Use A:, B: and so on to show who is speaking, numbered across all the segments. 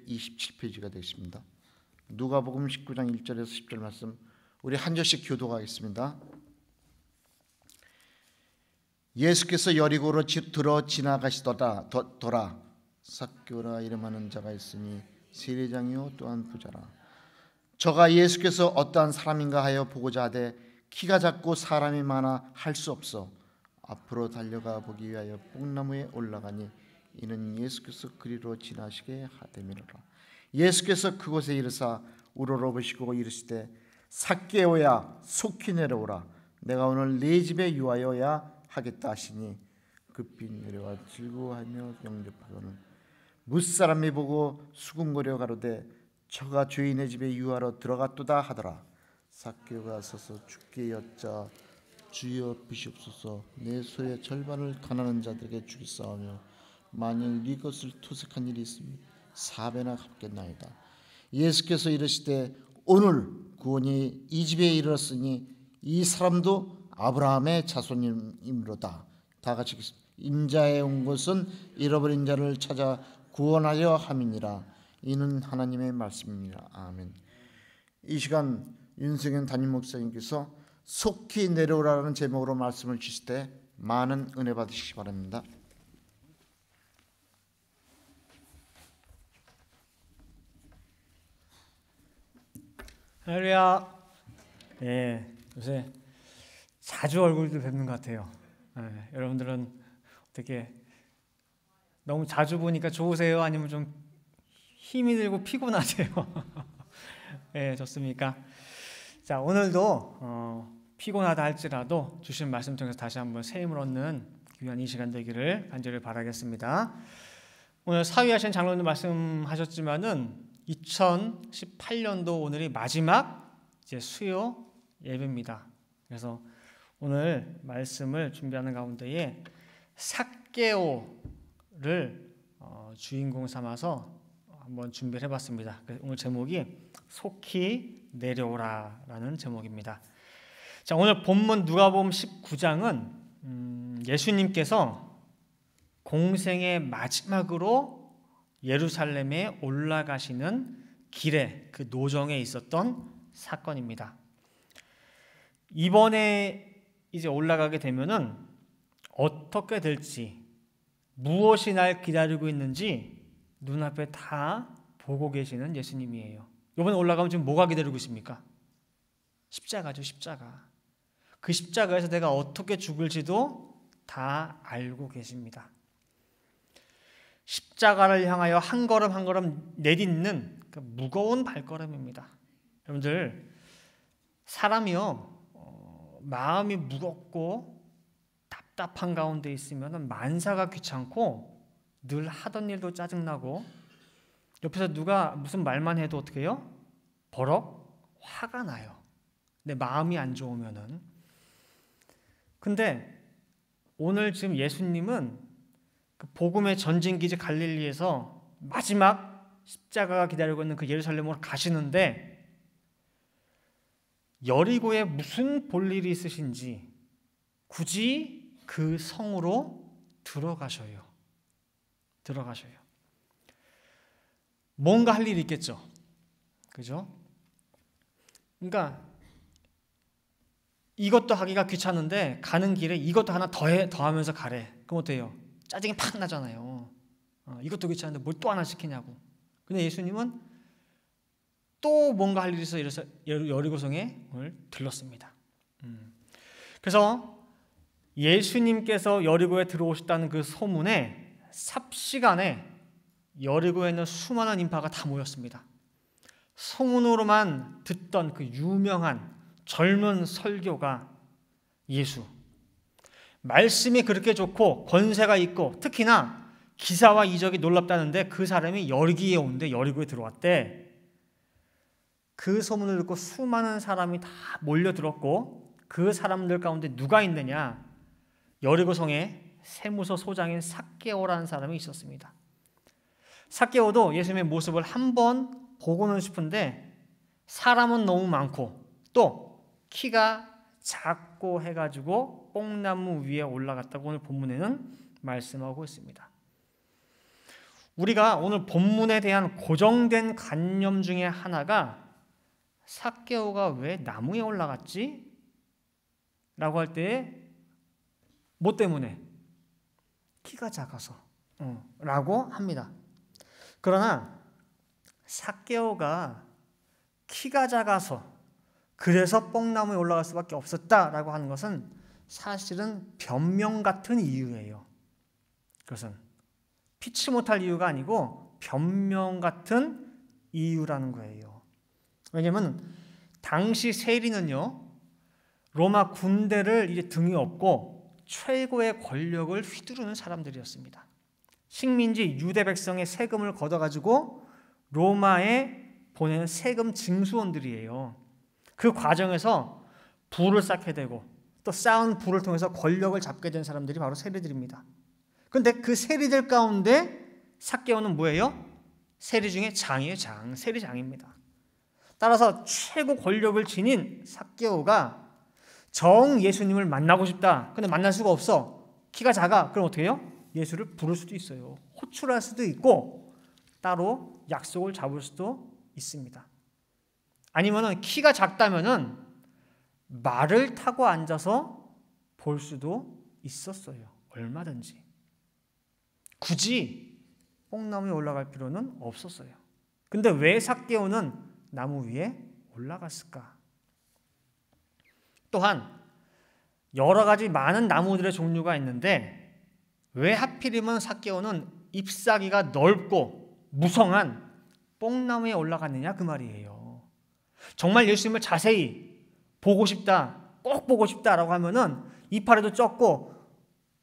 A: 27페이지가 되겠습니다. 누가복음 19장 1절에서 10절 말씀 우리 한 절씩 교독하겠습니다. 예수께서 여리고로 들어 지나가시더라. 삭개오라 이름하는 자가 있으니 세리장이요 또한 부자라. 저가 예수께서 어떠한 사람인가 하여 보고자 하되 키가 작고 사람이 많아 할 수 없어 앞으로 달려가 보기 위하여 뽕나무에 올라가니 이는 예수께서 그리로 지나시게 하됨이로라. 예수께서 그곳에 이르사 우러러보시고 이르시되 삭개오야 속히 내려오라. 내가 오늘 네 집에 유하여야 하겠다 하시니 급히 내려와 즐거워하며 영접하고는 무사람이 보고 수군거려 가로되 저가 주인의 집에 유하러 들어갔도다 하더라. 삭개오가 서서 주께 여짜 주여 비시옵소서 내 소의 절반을 가난한 자들에게 주겠사오며 만일 네 것을 투색한 일이 있으면 4배나 갚겠나이다. 예수께서 이르시되 오늘 구원이 이 집에 이르렀으니 이 사람도 아브라함의 자손이므로다. 다 같이 인자에 온 것은 잃어버린 자를 찾아 구원하려 함이니라. 이는 하나님의 말씀입니다. 아멘. 이 시간 윤승현 담임 목사님께서 속히 내려오라는 제목으로 말씀을 주실 때 많은 은혜 받으시기 바랍니다.
B: 할렐루야. 요새 자주 얼굴들 뵙는 것 같아요. 여러분들은 어떻게 너무 자주 보니까 좋으세요? 아니면 좀 힘이 들고 피곤하세요? 좋습니까? 자, 오늘도 피곤하다 할지라도 주신 말씀 통해서 다시 한번 새 힘을 얻는 귀한 이 시간 되기를 간절히 바라겠습니다. 오늘 사위하신 장로님 말씀하셨지만은 2018년도 오늘이 마지막 이제 수요 예배입니다. 그래서 오늘 말씀을 준비하는 가운데에 삭개오를 주인공 삼아서 한번 준비를 해봤습니다. 오늘 제목이 속히 내려오라라는 제목입니다. 자, 오늘 본문 누가복음 19장은 예수님께서 공생의 마지막으로 예루살렘에 올라가시는 길에 그 노정에 있었던 사건입니다. 이번에 이제 올라가게 되면은 어떻게 될지, 무엇이 날 기다리고 있는지 눈앞에 다 보고 계시는 예수님이에요. 이번에 올라가면 지금 뭐가 기다리고 있습니까? 십자가죠, 십자가. 그 십자가에서 내가 어떻게 죽을지도 다 알고 계십니다. 십자가를 향하여 한 걸음 한 걸음 내딛는 그 무거운 발걸음입니다. 여러분들, 사람이요, 마음이 무겁고 답답한 가운데 있으면 만사가 귀찮고 늘 하던 일도 짜증나고 옆에서 누가 무슨 말만 해도 어떻게 해요? 버럭 화가 나요. 내 마음이 안 좋으면은. 근데 오늘 지금 예수님은 그 복음의 전진기지 갈릴리에서 마지막 십자가가 기다리고 있는 그 예루살렘으로 가시는데 여리고에 무슨 볼일이 있으신지 굳이 그 성으로 들어가셔요. 뭔가 할 일이 있겠죠. 그죠? 그러니까 이것도 하기가 귀찮은데 가는 길에 이것도 하나 더하면서 가래. 그럼 어때요? 짜증이 팍 나잖아요. 이것도 귀찮은데 뭘 또 하나 시키냐고. 근데 예수님은 또 뭔가 할 일이 있어서 여리고성에 오늘 들렀습니다. 그래서 예수님께서 여리고에 들어오셨다는 그 소문에 삽시간에 여리고에 있는 수많은 인파가 다 모였습니다. 소문으로만 듣던 그 유명한 젊은 설교가 예수. 말씀이 그렇게 좋고 권세가 있고 특히나 기사와 이적이 놀랍다는데 그 사람이 여리기에 온대. 여리고에 들어왔대. 그 소문을 듣고 수많은 사람이 다 몰려들었고 그 사람들 가운데 누가 있느냐? 여리고성에 세무서 소장인 삭개오라는 사람이 있었습니다. 삭개오도 예수님의 모습을 한번 보고는 싶은데 사람은 너무 많고 또 키가 작고 해가지고 뽕나무 위에 올라갔다고 오늘 본문에는 말씀하고 있습니다. 우리가 오늘 본문에 대한 고정된 관념 중에 하나가 삭개오가 왜 나무에 올라갔지? 라고 할 때 뭐 때문에? 키가 작아서 라고 합니다. 그러나 삭개오가 키가 작아서 그래서 뽕나무에 올라갈 수밖에 없었다라고 하는 것은 사실은 변명 같은 이유예요. 그것은 피치 못할 이유가 아니고 변명 같은 이유라는 거예요. 왜냐하면 당시 세리는요, 로마 군대를 이제 등에 업고 최고의 권력을 휘두르는 사람들이었습니다. 식민지 유대 백성의 세금을 걷어가지고 로마에 보내는 세금 징수원들이에요. 그 과정에서 부를 쌓게 되고 또 쌓은 부를 통해서 권력을 잡게 된 사람들이 바로 세리들입니다. 그런데 그 세리들 가운데 삭개오는 뭐예요? 세리 중에 장이에요. 장. 세리장입니다. 따라서 최고 권력을 지닌 삭개오가 정 예수님을 만나고 싶다. 근데 만날 수가 없어. 키가 작아. 그럼 어떻게 해요? 예수를 부를 수도 있어요. 호출할 수도 있고 따로 약속을 잡을 수도 있습니다. 아니면은 키가 작다면은 말을 타고 앉아서 볼 수도 있었어요. 얼마든지. 굳이 뽕나무에 올라갈 필요는 없었어요. 근데 왜 삭개오는 나무 위에 올라갔을까? 또한 여러 가지 많은 나무들의 종류가 있는데 왜 하필이면 삭개오는 잎사귀가 넓고 무성한 뽕나무에 올라갔느냐 그 말이에요. 정말 예수님을 자세히 보고 싶다, 꼭 보고 싶다라고 하면은 이파리도 적고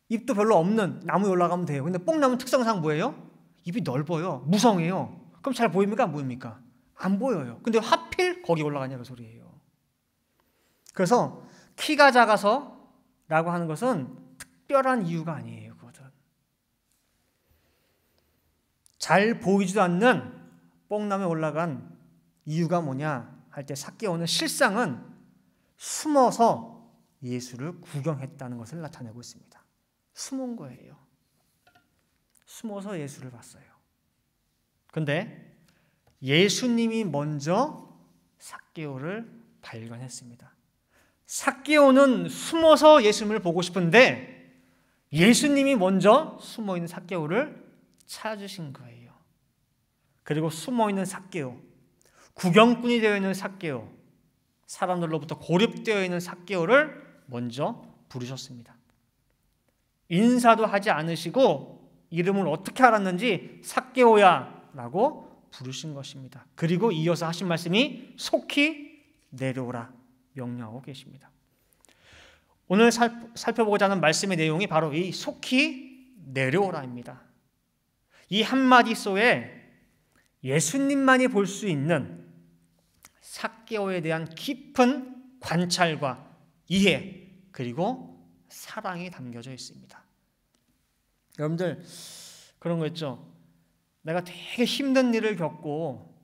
B: 잎도 별로 없는 나무에 올라가면 돼요. 근데 뽕나무 특성상 뭐예요? 잎이 넓어요. 무성해요. 그럼 잘 보입니까? 안 보입니까? 안 보여요. 근데 하필 거기 올라가냐 그 소리예요. 그래서 키가 작아서 라고 하는 것은 특별한 이유가 아니에요. 그것은. 잘 보이지도 않는 뽕나무에 올라간 이유가 뭐냐 할 때 삭개오는 실상은 숨어서 예수를 구경했다는 것을 나타내고 있습니다. 숨은 거예요. 숨어서 예수를 봤어요. 그런데 예수님이 먼저 삭개오를 발견했습니다. 삭개오는 숨어서 예수님을 보고 싶은데 예수님이 먼저 숨어있는 삭개오를 찾으신 거예요. 그리고 숨어있는 삭개오, 구경꾼이 되어 있는 삭개오, 사람들로부터 고립되어 있는 삭개오를 먼저 부르셨습니다. 인사도 하지 않으시고 이름을 어떻게 알았는지 삭개오야 라고 부르신 것입니다. 그리고 이어서 하신 말씀이 속히 내려오라 명령하고 계십니다. 오늘 살펴보고자 하는 말씀의 내용이 바로 이 속히 내려오라입니다. 이 한마디 속에 예수님만이 볼 수 있는 삭개오에 대한 깊은 관찰과 이해 그리고 사랑이 담겨져 있습니다. 여러분들 그런 거 있죠? 내가 되게 힘든 일을 겪고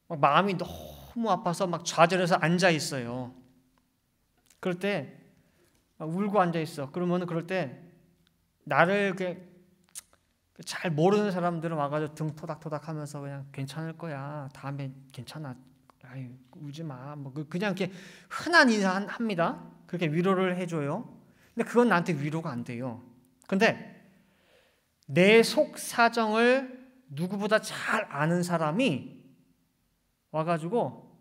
B: 막 마음이 너무 아파서 막 좌절해서 앉아 있어요. 그럴 때 막 울고 앉아 있어. 그러면 그럴 때 나를 잘 모르는 사람들은 와가지고 등 토닥토닥하면서 그냥 괜찮을 거야. 다음에 괜찮아. 아유, 울지 마. 뭐 그냥 이렇게 흔한 인사 합니다. 그렇게 위로를 해줘요. 근데 그건 나한테 위로가 안 돼요. 근데 내 속 사정을 누구보다 잘 아는 사람이 와가지고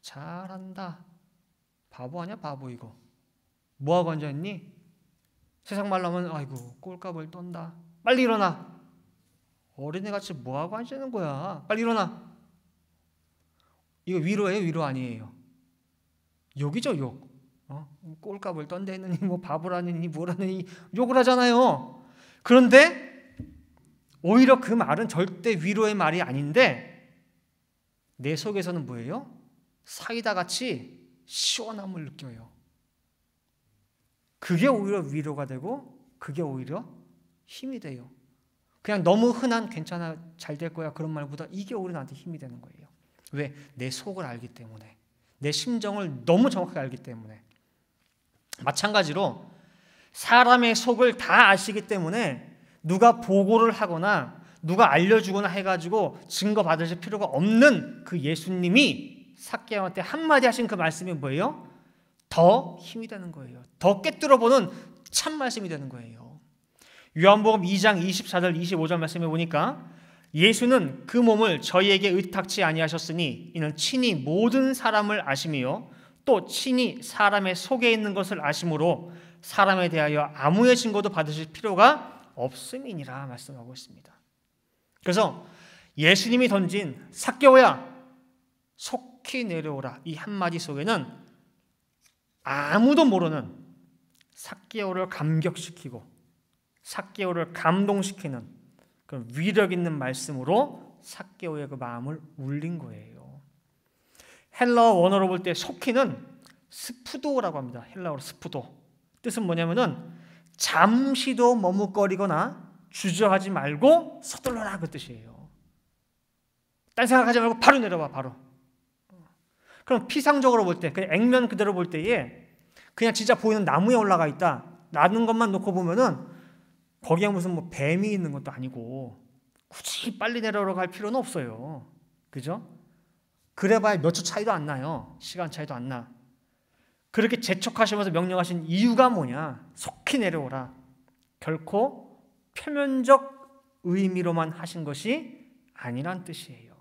B: 잘한다. 바보 아니야 바보 이거. 뭐하고 앉아있니? 세상 말로 하면 아이고 꼴값을 떤다. 빨리 일어나. 어린애같이 뭐하고 앉아있는 거야. 빨리 일어나. 이거 위로예요? 위로 아니에요? 욕이죠 욕. 꼴값을 떤다 했느니 뭐 바보라느니 뭐라느니 욕을 하잖아요. 그런데 오히려 그 말은 절대 위로의 말이 아닌데 내 속에서는 뭐예요? 사이다같이 시원함을 느껴요. 그게 오히려 위로가 되고 그게 오히려 힘이 돼요. 그냥 너무 흔한 괜찮아 잘 될 거야 그런 말보다 이게 오히려 나한테 힘이 되는 거예요. 왜? 내 속을 알기 때문에. 내 심정을 너무 정확하게 알기 때문에. 마찬가지로 사람의 속을 다 아시기 때문에 누가 보고를 하거나 누가 알려주거나 해가지고 증거 받으실 필요가 없는 그 예수님이 삭개오한테 한마디 하신 그 말씀이 뭐예요? 더 힘이 되는 거예요. 더 꿰뚫어보는 참 말씀이 되는 거예요. 요한복음 2장 24절 25절 말씀에 보니까 예수는 그 몸을 저희에게 의탁치 아니하셨으니 이는 친히 모든 사람을 아심이요 또 친히 사람의 속에 있는 것을 아심으로 사람에 대하여 아무의 증거도 받으실 필요가 없음이니라 말씀하고 있습니다. 그래서 예수님이 던진 삭개오야 속히 내려오라 이 한마디 속에는 아무도 모르는 삭개오를 감격시키고 삭개오를 감동시키는 그런 위력 있는 말씀으로 삭개오의 그 마음을 울린 거예요. 헬라어 원어로 볼 때 속히는 스푸도라고 합니다. 헬라어로 스푸도. 뜻은 뭐냐면은 잠시도 머뭇거리거나 주저하지 말고 서둘러라 그 뜻이에요. 딴 생각하지 말고 바로 내려와 바로. 그럼 피상적으로 볼 때 그냥 액면 그대로 볼 때에 그냥 진짜 보이는 나무에 올라가 있다 라는 것만 놓고 보면은 거기에 무슨 뭐 뱀이 있는 것도 아니고 굳이 빨리 내려오라고 할 필요는 없어요. 그죠? 그래봐야 몇 초 차이도 안 나요. 시간 차이도 안 나. 그렇게 재촉하시면서 명령하신 이유가 뭐냐? 속히 내려오라. 결코 표면적 의미로만 하신 것이 아니란 뜻이에요.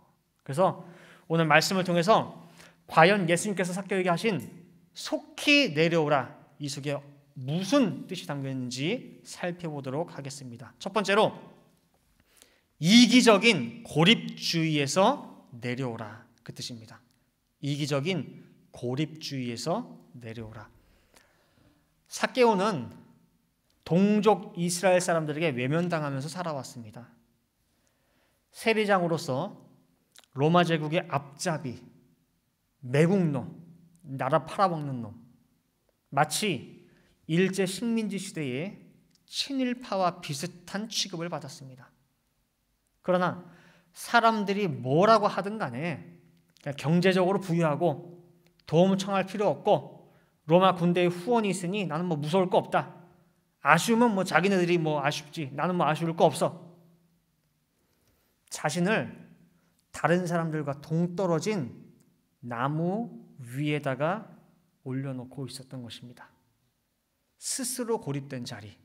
B: 그래서 오늘 말씀을 통해서 과연 예수님께서 삭개오에게 하신 속히 내려오라 이 속에 무슨 뜻이 담겨 있는지 살펴보도록 하겠습니다. 첫 번째로 이기적인 고립주의에서 내려오라 그 뜻입니다. 이기적인 고립주의에서 내려오라. 삭개오는 동족 이스라엘 사람들에게 외면당하면서 살아왔습니다. 세리장으로서 로마 제국의 앞잡이, 매국노, 나라 팔아먹는 놈, 마치 일제 식민지 시대의 친일파와 비슷한 취급을 받았습니다. 그러나 사람들이 뭐라고 하든 간에 경제적으로 부유하고 도움 청할 필요 없고 로마 군대의 후원이 있으니 나는 뭐 무서울 거 없다. 아쉬우면 뭐 자기네들이 뭐 아쉽지. 나는 뭐 아쉬울 거 없어. 자신을 다른 사람들과 동떨어진 나무 위에다가 올려놓고 있었던 것입니다. 스스로 고립된 자리.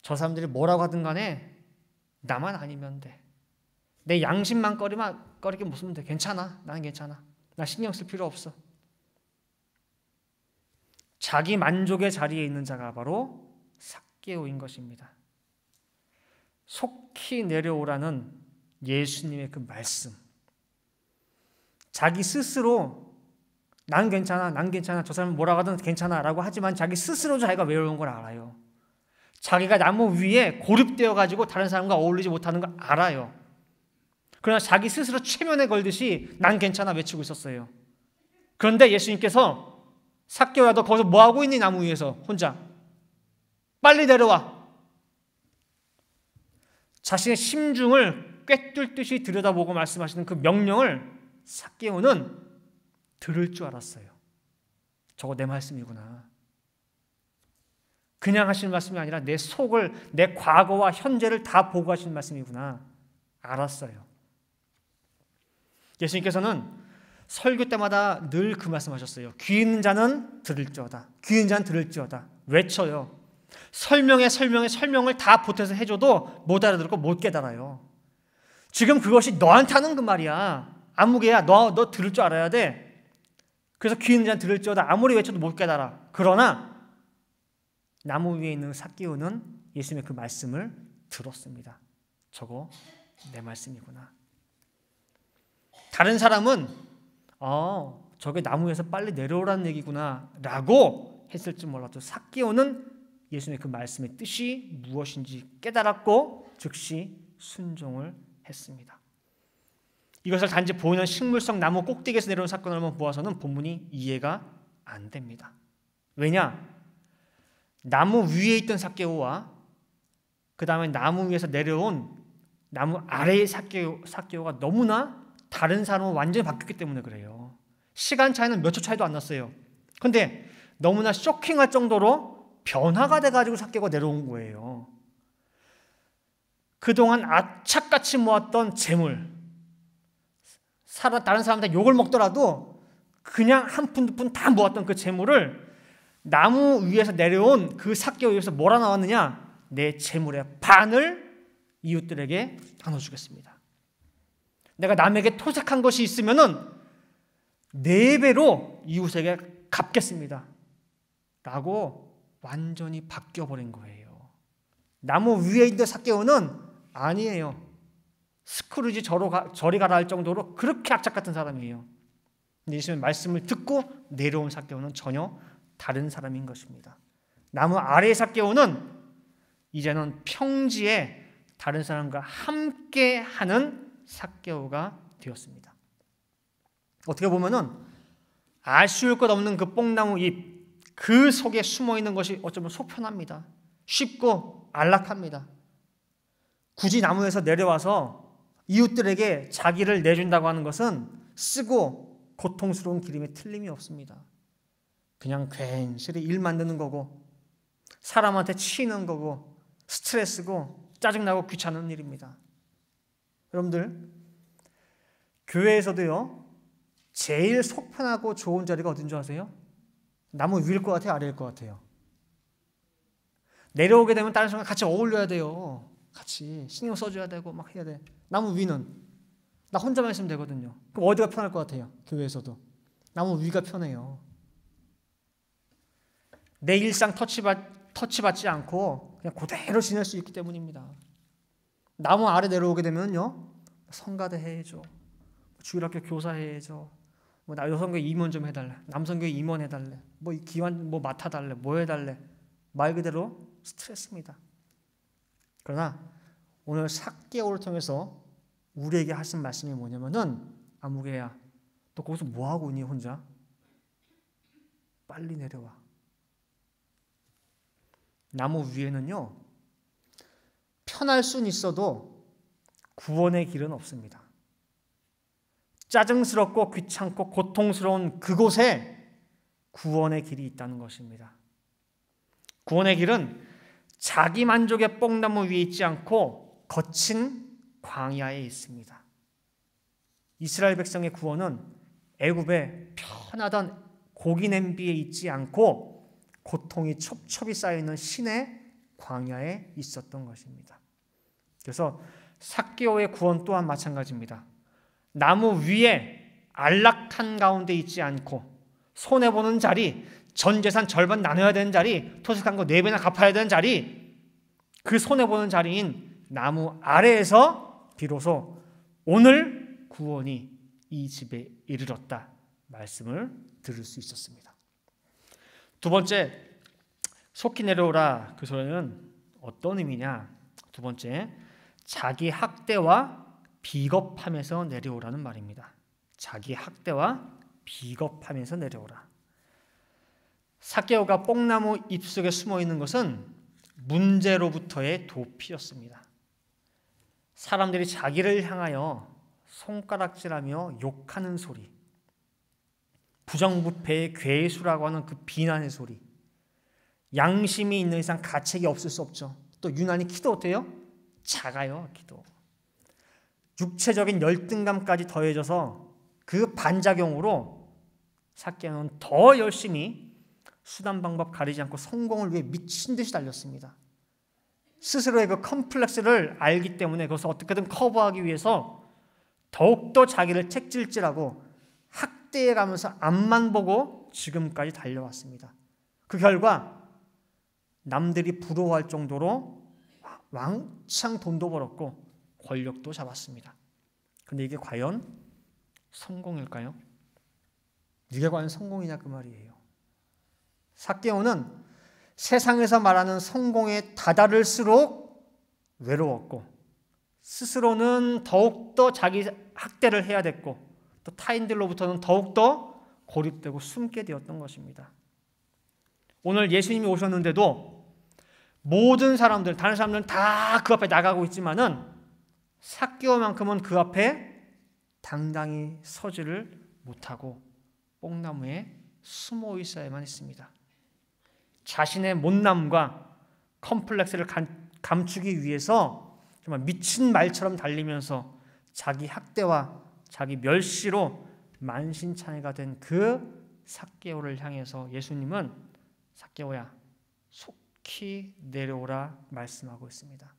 B: 저 사람들이 뭐라고 하든 간에 나만 아니면 돼. 내 양심만 꺼리게 무슨 돼. 괜찮아. 나는 괜찮아. 나 신경 쓸 필요 없어. 자기 만족의 자리에 있는 자가 바로 삭개오인 것입니다. 속히 내려오라는 예수님의 그 말씀. 자기 스스로 난 괜찮아, 난 괜찮아, 저 사람은 뭐라고 하든 괜찮아 라고 하지만 자기 스스로 자기가 외로운 걸 알아요. 자기가 나무 위에 고립되어 가지고 다른 사람과 어울리지 못하는 걸 알아요. 그러나 자기 스스로 최면에 걸듯이 난 괜찮아 외치고 있었어요. 그런데 예수님께서 삭개오야 너 거기서 뭐하고 있니 나무 위에서 혼자 빨리 내려와. 자신의 심중을 꿰뚫듯이 들여다보고 말씀하시는 그 명령을 삭개오는 들을 줄 알았어요. 저거 내 말씀이구나. 그냥 하시는 말씀이 아니라 내 속을, 내 과거와 현재를 다 보고 하시는 말씀이구나. 알았어요. 예수님께서는 설교 때마다 늘 그 말씀하셨어요. 귀 있는 자는 들을지어다. 귀 있는 자는 들을지어다. 외쳐요. 설명을 다 보태서 해줘도 못 알아듣고 못 깨달아요. 지금 그것이 너한테 하는 그 말이야. 안무개야. 너 들을 줄 알아야 돼. 그래서 귀 있는 자는 들을지어다. 아무리 외쳐도 못 깨달아. 그러나 나무 위에 있는 삭개오는 예수님의 그 말씀을 들었습니다. 저거 내 말씀이구나. 다른 사람은 저게 나무 위에서 빨리 내려오라는 얘기구나 라고 했을지 몰라도 삭개오는 예수님의 그 말씀의 뜻이 무엇인지 깨달았고 즉시 순종을 했습니다. 이것을 단지 보이는 식물성 나무 꼭대기에서 내려온 사건으로만 보아서는 본문이 이해가 안 됩니다. 왜냐? 나무 위에 있던 삭개오와 그 다음에 나무 위에서 내려온 나무 아래의 삭개오가 너무나 다른 사람은 완전히 바뀌었기 때문에 그래요. 시간 차이는 몇 초 차이도 안 났어요. 그런데 너무나 쇼킹할 정도로 변화가 돼가지고 삭개오가 내려온 거예요. 그동안 악착같이 모았던 재물, 다른 사람한테 욕을 먹더라도 그냥 한 푼 두 푼 다 모았던 그 재물을 나무 위에서 내려온 그 삭개오 위에서 뭐라 나왔느냐? 내 재물의 반을 이웃들에게 나눠주겠습니다. 내가 남에게 토색한 것이 있으면은 4배로 이웃에게 갚겠습니다. 라고 완전히 바뀌어버린 거예요. 나무 위에 있는 삭개오는 아니에요. 스크루지 저리 가라 할 정도로 그렇게 악착 같은 사람이에요. 근데 예수님의 말씀을 듣고 내려온 삭개오는 전혀 다른 사람인 것입니다. 나무 아래의 삭개오는 이제는 평지에 다른 사람과 함께 하는 삭개오가 되었습니다. 어떻게 보면은 아쉬울 것 없는 그 뽕나무 잎, 그 속에 숨어 있는 것이 어쩌면 속편합니다. 쉽고 안락합니다. 굳이 나무에서 내려와서 이웃들에게 자기를 내준다고 하는 것은 쓰고 고통스러운 길임에 틀림이 없습니다. 그냥 괜스레 일 만드는 거고 사람한테 치이는 거고 스트레스고 짜증나고 귀찮은 일입니다. 여러분들, 교회에서도요, 제일 속편하고 좋은 자리가 어딘 줄 아세요? 나무 위일 것 같아요? 아래일 것 같아요? 내려오게 되면 다른 사람과 같이 어울려야 돼요. 같이 신경 써줘야 되고 막 해야 돼. 나무 위는 나 혼자만 있으면 되거든요. 그럼 어디가 편할 것 같아요? 교회에서도 나무 위가 편해요. 내 일상 터치받지 않고 그냥 그대로 지낼 수 있기 때문입니다. 나무 아래 내려오게 되면요, 성가대 해야죠, 주일학교 교사 해야죠, 나 여성교회 임원 좀 해달래, 남성교회 임원 해달래, 기관 맡아달래, 뭐 해달래, 말 그대로 스트레스입니다. 그러나 오늘 삭개오를 통해서 우리에게 하신 말씀이 뭐냐면은, 아무개야, 너 거기서 뭐 하고 있니 혼자? 빨리 내려와. 나무 위에는요, 편할 수는 있어도 구원의 길은 없습니다. 짜증스럽고 귀찮고 고통스러운 그곳에 구원의 길이 있다는 것입니다. 구원의 길은 자기 만족의 뽕나무 위에 있지 않고 거친 광야에 있습니다. 이스라엘 백성의 구원은 애굽의 편하던 고기 냄비에 있지 않고 고통이 첩첩이 쌓여있는 신의 광야에 있었던 것입니다. 그래서 삭개오의 구원 또한 마찬가지입니다. 나무 위에 안락한 가운데 있지 않고 손해보는 자리, 전 재산 절반 나눠야 되는 자리, 토색한 거 4배나 갚아야 되는 자리, 그 손해보는 자리인 나무 아래에서 비로소 오늘 구원이 이 집에 이르렀다 말씀을 들을 수 있었습니다. 두 번째, 속히 내려오라, 그 소리는 어떤 의미냐? 두 번째, 자기 학대와 비겁함에서 내려오라는 말입니다. 자기 학대와 비겁함에서 내려오라. 삭개오가 뽕나무 잎속에 숨어 있는 것은 문제로부터의 도피였습니다. 사람들이 자기를 향하여 손가락질하며 욕하는 소리, 부정부패의 괴수라고 하는 그 비난의 소리, 양심이 있는 이상 가책이 없을 수 없죠. 또 유난히 키도 어때요? 작아요, 키도. 육체적인 열등감까지 더해져서 그 반작용으로 삭개오는 더 열심히 수단 방법 가리지 않고 성공을 위해 미친 듯이 달렸습니다. 스스로의 그 컴플렉스를 알기 때문에 그것을 어떻게든 커버하기 위해서 더욱더 자기를 책질질하고 학대해가면서 앞만 보고 지금까지 달려왔습니다. 그 결과 남들이 부러워할 정도로 왕창 돈도 벌었고 권력도 잡았습니다. 그런데 이게 과연 성공일까요? 이게 과연 성공이냐 그 말이에요. 삭개오는 세상에서 말하는 성공에 다다를수록 외로웠고 스스로는 더욱더 자기 학대를 해야 됐고 또 타인들로부터는 더욱더 고립되고 숨게 되었던 것입니다. 오늘 예수님이 오셨는데도 모든 사람들, 다른 사람들은 다 그 앞에 나가고 있지만은 삭개오만큼은 그 앞에 당당히 서지를 못하고 뽕나무에 숨어 있어야만 했습니다. 자신의 못남과 컴플렉스를 감추기 위해서 정말 미친 말처럼 달리면서 자기 학대와 자기 멸시로 만신창이가 된 그 삭개오를 향해서 예수님은 삭개오야 속히 내려오라 말씀하고 있습니다.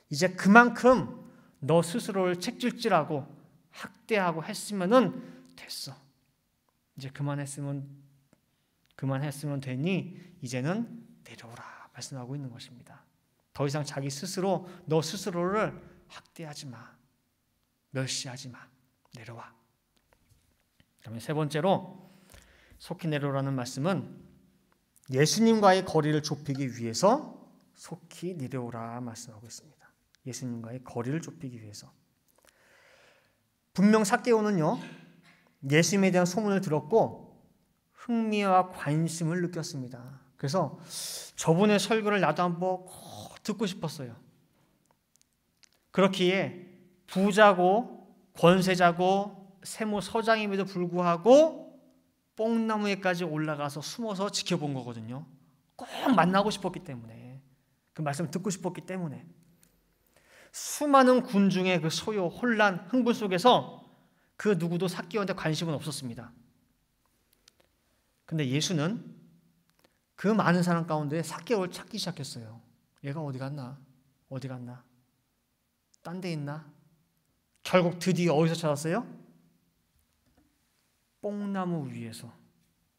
B: 이제 그만큼 너 스스로를 책질질하고 학대하고 했으면은 됐어. 이제 그만했으면 되니 이제는 내려오라 말씀하고 있는 것입니다. 더 이상 자기 스스로 너 스스로를 학대하지 마. 멸시하지 마. 내려와. 그다음에 세 번째로 속히 내려오라는 말씀은 예수님과의 거리를 좁히기 위해서 속히 내려오라 말씀하고 있습니다. 예수님과의 거리를 좁히기 위해서. 분명 삭개오는요, 예수님에 대한 소문을 들었고 흥미와 관심을 느꼈습니다. 그래서 저분의 설교를 나도 한번 듣고 싶었어요. 그렇기에 부자고 권세자고 세무서장임에도 불구하고 뽕나무에까지 올라가서 숨어서 지켜본 거거든요. 꼭 만나고 싶었기 때문에, 그 말씀을 듣고 싶었기 때문에. 수많은 군중의 그 소요, 혼란, 흥분 속에서 그 누구도 삭개오한테 관심은 없었습니다. 근데 예수는 그 많은 사람 가운데 삭개오를 찾기 시작했어요. 얘가 어디 갔나? 어디 갔나? 딴 데 있나? 결국 드디어 어디서 찾았어요? 뽕나무 위에서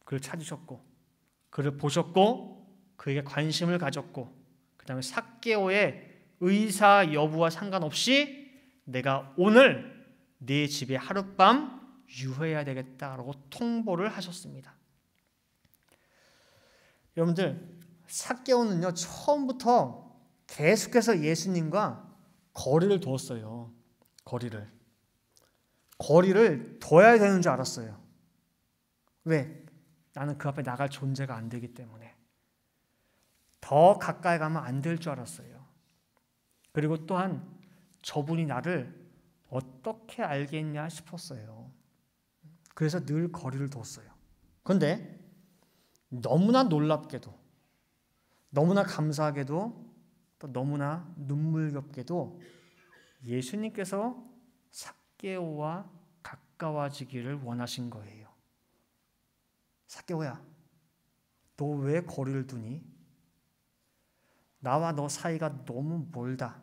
B: 그를 찾으셨고 그를 보셨고 그에게 관심을 가졌고 그 다음에 삭개오의 의사 여부와 상관없이 내가 오늘 네 집에 하룻밤 유해해야 되겠다라고 통보를 하셨습니다. 여러분들, 삭개오는요 처음부터 계속해서 예수님과 거리를 두었어요. 거리를 둬야 되는 줄 알았어요. 왜? 나는 그 앞에 나갈 존재가 안 되기 때문에. 더 가까이 가면 안 될 줄 알았어요. 그리고 또한 저분이 나를 어떻게 알겠냐 싶었어요. 그래서 늘 거리를 뒀어요. 그런데 너무나 놀랍게도, 너무나 감사하게도, 또 너무나 눈물겹게도 예수님께서 삭개오와 가까워지기를 원하신 거예요. 삭개오야, 너 왜 거리를 두니? 나와 너 사이가 너무 멀다.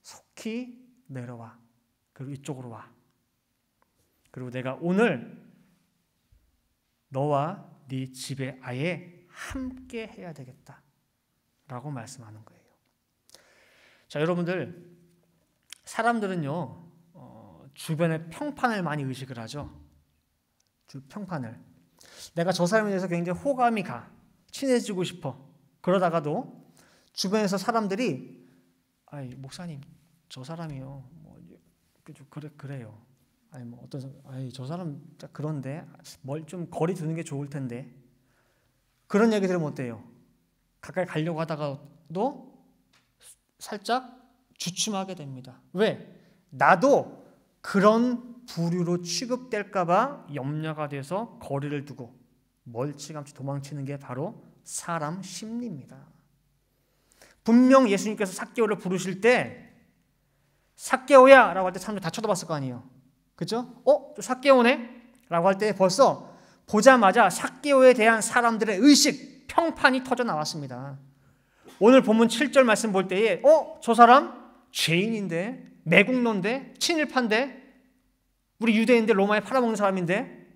B: 속히 내려와. 그리고 이쪽으로 와. 그리고 내가 오늘 너와 네 집에 아예 함께 해야 되겠다 라고 말씀하는 거예요. 자, 여러분들, 사람들은요 주변에 평판을 많이 의식을 하죠. 평판을. 내가 저 사람에 대해서 굉장히 호감이 가. 친해지고 싶어. 그러다가도 주변에서 사람들이 아이 목사님 저 사람이요 그래요. 아니 뭐 어떤 사람, 아이 저 사람 그런데 뭘 좀 거리 두는 게 좋을 텐데. 그런 얘기 들으면 어때요? 가까이 가려고 하다가도 살짝 주춤하게 됩니다. 왜? 나도 그런 부류로 취급될까 봐 염려가 돼서 거리를 두고 멀찌감치 도망치는 게 바로 사람 심리입니다. 분명 예수님께서 삭개오를 부르실 때 삭개오야 라고 할 때 사람들 다 쳐다봤을 거 아니에요. 그죠? 저 삭개오네? 라고 할 때 벌써 보자마자 삭개오에 대한 사람들의 의식, 평판이 터져 나왔습니다. 오늘 본문 7절 말씀 볼 때에 저 사람 죄인인데, 매국노인데, 친일파인데, 우리 유대인들 로마에 팔아먹는 사람인데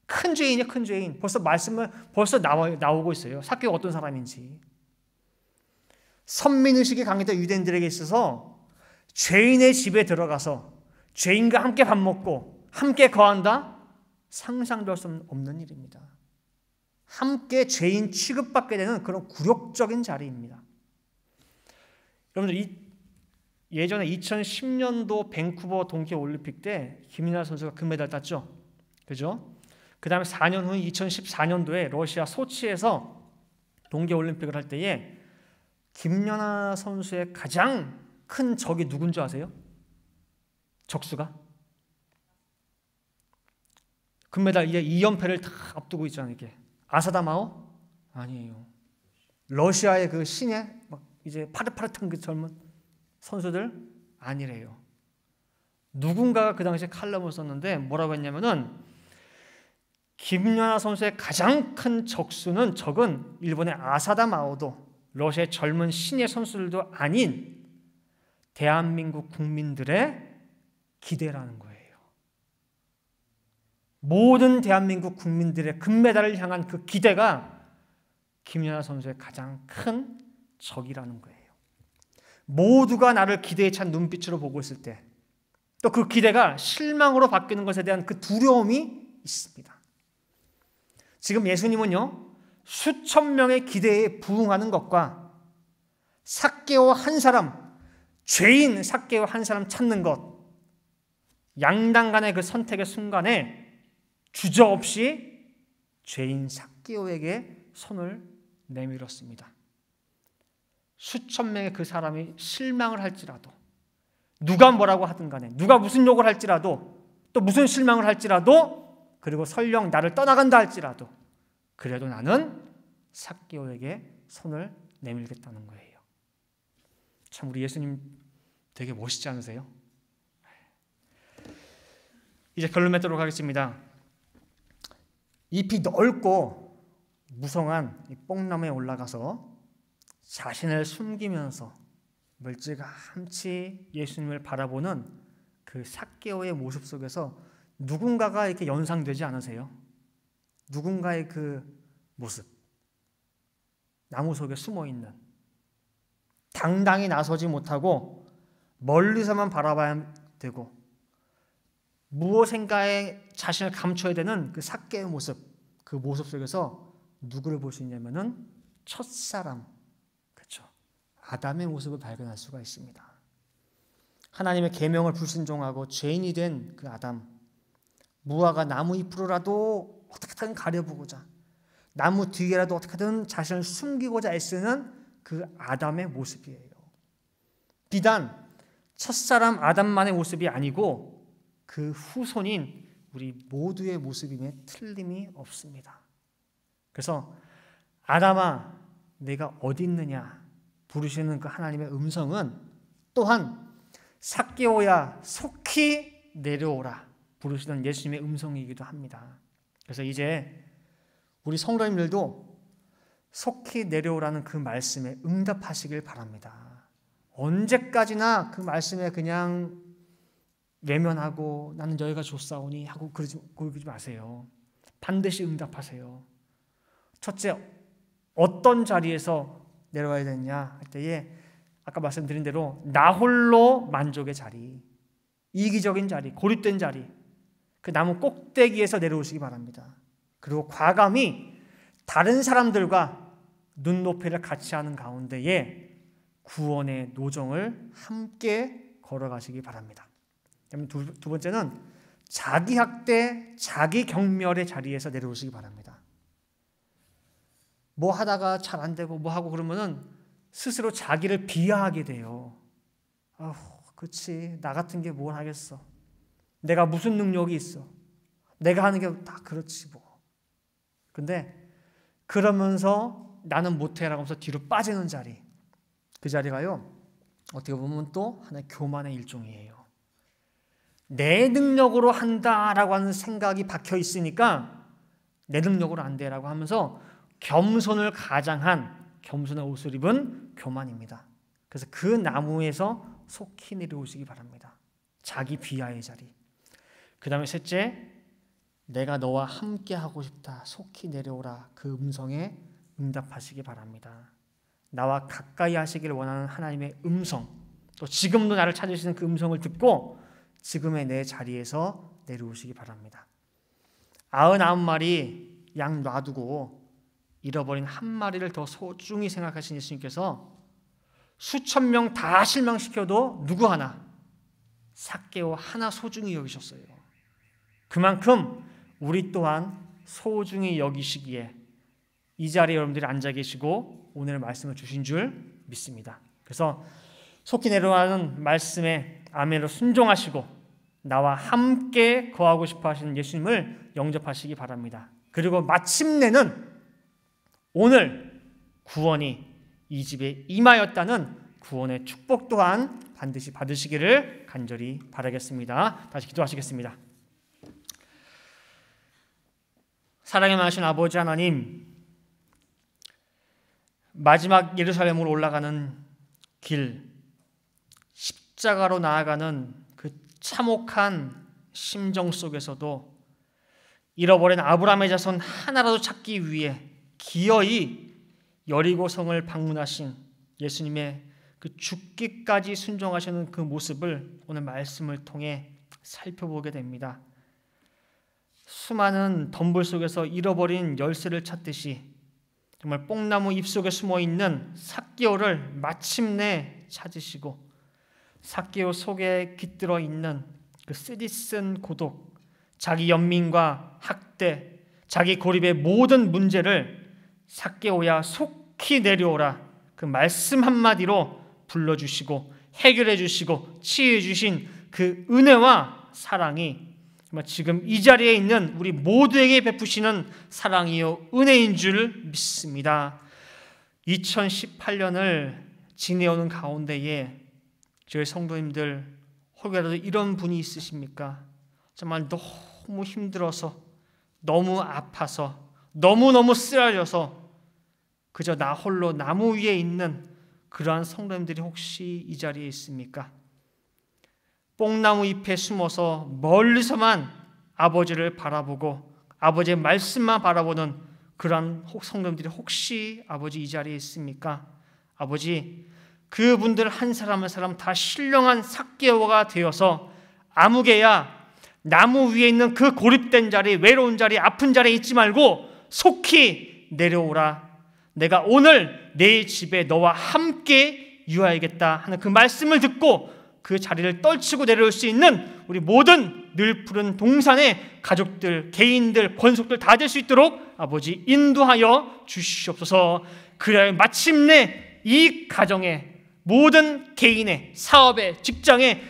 B: 큰 죄인이야, 큰 죄인. 벌써 말씀을 나오고 있어요. 삭개오가 어떤 사람인지. 선민의식이 강했던 유대인들에게 있어서 죄인의 집에 들어가서 죄인과 함께 밥 먹고 함께 거한다? 상상도 할 수 없는 일입니다. 함께 죄인 취급받게 되는 그런 굴욕적인 자리입니다. 여러분들, 예전에 2010년도 밴쿠버 동계올림픽 때 김연아 선수가 금메달 땄죠. 그죠? 그 다음에 4년 후 2014년도에 러시아 소치에서 동계올림픽을 할 때에 김연아 선수의 가장 큰 적이 누군 줄 아세요? 적수가? 금메달 이제 2연패를 다 앞두고 있잖아요. 이게 아사다마오? 아니에요. 러시아의 그 신예 막 이제 파릇파릇한 그 젊은 선수들 아니래요. 누군가가 그 당시에 칼럼을 썼는데 뭐라고 했냐면은 김연아 선수의 가장 큰 적은 일본의 아사다 마오도 러시아의 젊은 신예 선수들도 아닌 대한민국 국민들의 기대라는 거예요. 모든 대한민국 국민들의 금메달을 향한 그 기대가 김연아 선수의 가장 큰 적이라는 거예요. 모두가 나를 기대에 찬 눈빛으로 보고 있을 때 또 그 기대가 실망으로 바뀌는 것에 대한 그 두려움이 있습니다. 지금 예수님은요, 수천 명의 기대에 부응하는 것과 삭개오 한 사람, 죄인 삭개오 한 사람 찾는 것, 양당 간의 그 선택의 순간에 주저없이 죄인 삭개오에게 손을 내밀었습니다. 수천 명의 그 사람이 실망을 할지라도, 누가 뭐라고 하든 간에, 누가 무슨 욕을 할지라도, 또 무슨 실망을 할지라도, 그리고 설령 나를 떠나간다 할지라도 그래도 나는 삭개오에게 손을 내밀겠다는 거예요. 참 우리 예수님 되게 멋있지 않으세요? 이제 결론 맺도록 하겠습니다. 잎이 넓고 무성한 이 뽕나무에 올라가서 자신을 숨기면서 멀찌감치 예수님을 바라보는 그 삭개오의 모습 속에서 누군가가 이렇게 연상되지 않으세요? 누군가의 그 모습, 나무 속에 숨어있는, 당당히 나서지 못하고 멀리서만 바라봐야 되고 무엇인가에 자신을 감춰야 되는 그 삭개의 모습, 그 모습 속에서 누구를 볼 수 있냐면은 첫사람, 그렇죠, 아담의 모습을 발견할 수가 있습니다. 하나님의 계명을 불순종하고 죄인이 된 그 아담, 무화과 나무 잎으로라도 어떻게든 가려보고자, 나무 뒤에라도 어떻게든 자신을 숨기고자 애쓰는 그 아담의 모습이에요. 비단 첫사람 아담만의 모습이 아니고 그 후손인 우리 모두의 모습임에 틀림이 없습니다. 그래서 아담아 내가 어디 있느냐 부르시는 그 하나님의 음성은 또한 삭개오야 속히 내려오라 부르시는 예수님의 음성이기도 합니다. 그래서 이제 우리 성도님들도 속히 내려오라는 그 말씀에 응답하시길 바랍니다. 언제까지나 그 말씀에 그냥 외면하고 나는 여기가 좋사오니 하고 그러지 마세요. 반드시 응답하세요. 첫째, 어떤 자리에서 내려와야 되느냐 할 때에 아까 말씀드린 대로 나 홀로 만족의 자리, 이기적인 자리, 고립된 자리, 그 나무 꼭대기에서 내려오시기 바랍니다. 그리고 과감히 다른 사람들과 눈높이를 같이 하는 가운데에 구원의 노정을 함께 걸어가시기 바랍니다. 두 번째는 자기 학대, 자기 경멸의 자리에서 내려오시기 바랍니다. 뭐 하다가 잘 안 되고 뭐 하고 그러면은 스스로 자기를 비하하게 돼요. 그렇지, 나 같은 게 뭘 하겠어. 내가 무슨 능력이 있어. 내가 하는 게 다 그렇지 뭐. 근데 그러면서 나는 못해라고 하면서 뒤로 빠지는 자리, 그 자리가요 어떻게 보면 또 하나의 교만의 일종이에요. 내 능력으로 한다라고 하는 생각이 박혀 있으니까 내 능력으로 안 돼라고 하면서 겸손을 가장한 겸손한 옷을 입은 교만입니다. 그래서 그 나무에서 속히 내려오시기 바랍니다. 자기 비하의 자리. 그 다음에 셋째, 내가 너와 함께 하고 싶다. 속히 내려오라. 그 음성에 응답하시기 바랍니다. 나와 가까이 하시길 원하는 하나님의 음성, 또 지금도 나를 찾으시는 그 음성을 듣고 지금의 내 자리에서 내려오시기 바랍니다. 99마리 양 놔두고 잃어버린 한 마리를 더 소중히 생각하신 예수님께서 수천 명 다 실망시켜도 누구 하나, 삭개오 하나 소중히 여기셨어요. 그만큼 우리 또한 소중히 여기시기에 이 자리에 여러분들이 앉아 계시고 오늘 말씀을 주신 줄 믿습니다. 그래서 속히 내려가는 말씀에 아멘으로 순종하시고 나와 함께 거하고 싶어 하시는 예수님을 영접하시기 바랍니다. 그리고 마침내는 오늘 구원이 이 집에 임하였다는 구원의 축복 또한 반드시 받으시기를 간절히 바라겠습니다. 다시 기도하시겠습니다. 사랑의 많으신 아버지 하나님, 마지막 예루살렘으로 올라가는 길, 십자가로 나아가는 그 참혹한 심정 속에서도 잃어버린 아브라함의 자손 하나라도 찾기 위해 기어이 여리고성을 방문하신 예수님의 그 죽기까지 순종하시는 그 모습을 오늘 말씀을 통해 살펴보게 됩니다. 수많은 덤불 속에서 잃어버린 열쇠를 찾듯이 정말 뽕나무 잎속에 숨어있는 삭개오를 마침내 찾으시고 삭개오 속에 깃들어 있는 그 쓰디쓴 고독, 자기 연민과 학대, 자기 고립의 모든 문제를 삭개오야 속히 내려오라 그 말씀 한마디로 불러주시고 해결해 주시고 치유해 주신 그 은혜와 사랑이 정말 지금 이 자리에 있는 우리 모두에게 베푸시는 사랑이요 은혜인 줄 믿습니다. 2018년을 지내오는 가운데에 저희 성도님들 혹여라도 이런 분이 있으십니까? 정말 너무 힘들어서, 너무 아파서, 너무너무 쓰라려서 그저 나 홀로 나무 위에 있는 그러한 성도님들이 혹시 이 자리에 있습니까? 뽕나무 잎에 숨어서 멀리서만 아버지를 바라보고 아버지의 말씀만 바라보는 그러한 성도님들이 혹시 아버지 이 자리에 있습니까? 아버지, 그분들 한 사람 한 사람 다 신령한 삭개오가 되어서 아무개야 나무 위에 있는 그 고립된 자리, 외로운 자리, 아픈 자리에 있지 말고 속히 내려오라. 내가 오늘 내 집에 너와 함께 유하야겠다 하는 그 말씀을 듣고 그 자리를 떨치고 내려올 수 있는 우리 모든 늘 푸른 동산의 가족들, 개인들, 권속들 다 될 수 있도록 아버지 인도하여 주시옵소서. 그래야 마침내 이 가정에 모든 개인의 사업에 직장에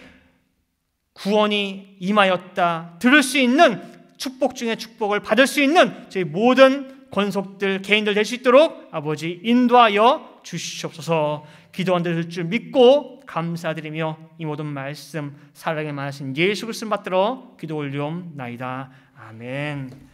B: 구원이 임하였다 들을 수 있는 축복 중에 축복을 받을 수 있는 저희 모든 권속들, 개인들 될 수 있도록 아버지 인도하여 주시옵소서. 기도한 데 들 줄 믿고 감사드리며 이 모든 말씀 사랑에 많으신 예수 그리스도 받들어 기도 올리옵나이다. 아멘.